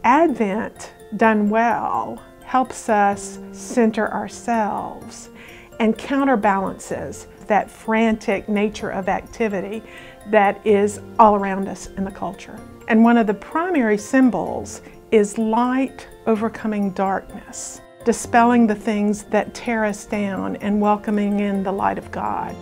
Advent, done well, helps us center ourselves and counterbalances that frantic nature of activity that is all around us in the culture. And one of the primary symbols is light overcoming darkness, dispelling the things that tear us down and welcoming in the light of God.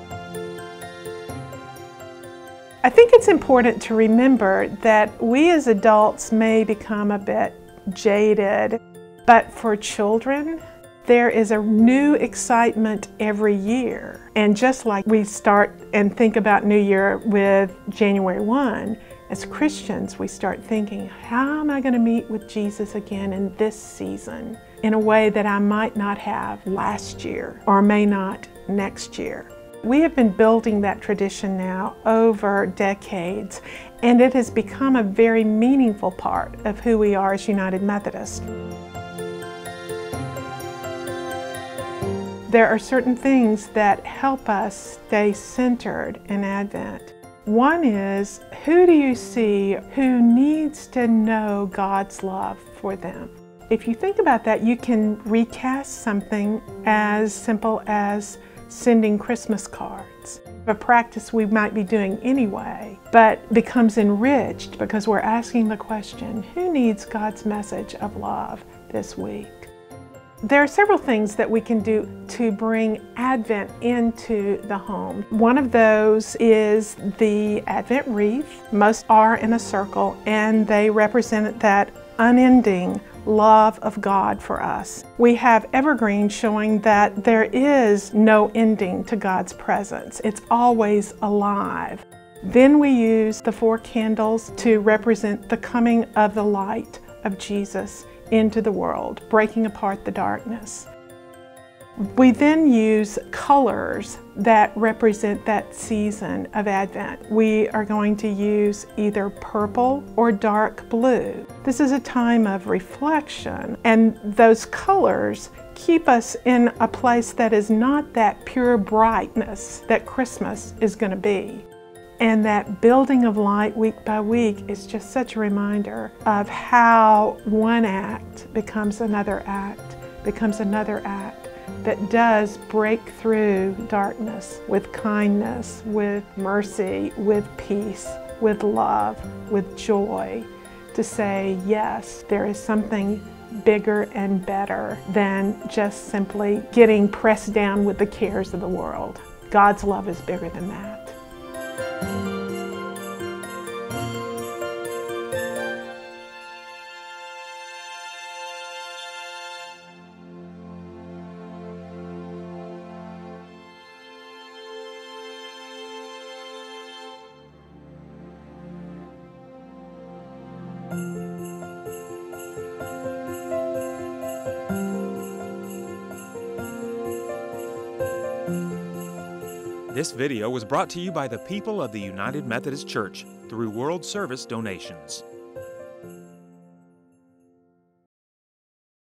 I think it's important to remember that we as adults may become a bit jaded, but for children, there is a new excitement every year. And just like we start and think about New Year with January 1, as Christians, we start thinking, how am I going to meet with Jesus again in this season in a way that I might not have last year or may not next year? We have been building that tradition now over decades, and it has become a very meaningful part of who we are as United Methodist. There are certain things that help us stay centered in Advent. One is, who do you see who needs to know God's love for them? If you think about that, you can recast something as simple as sending Christmas cards, a practice we might be doing anyway, but becomes enriched because we're asking the question, who needs God's message of love this week? There are several things that we can do to bring Advent into the home. One of those is the Advent wreath. Most are in a circle, and they represent that unending love of God for us. We have evergreens showing that there is no ending to God's presence. It's always alive. Then we use the 4 candles to represent the coming of the light of Jesus into the world, breaking apart the darkness. We then use colors that represent that season of Advent. We are going to use either purple or dark blue. This is a time of reflection, and those colors keep us in a place that is not that pure brightness that Christmas is going to be. And that building of light week by week is just such a reminder of how one act becomes another act, that does break through darkness with kindness, with mercy, with peace, with love, with joy, to say, yes, there is something bigger and better than just simply getting pressed down with the cares of the world. God's love is bigger than that. This video was brought to you by the people of the United Methodist Church through World Service donations.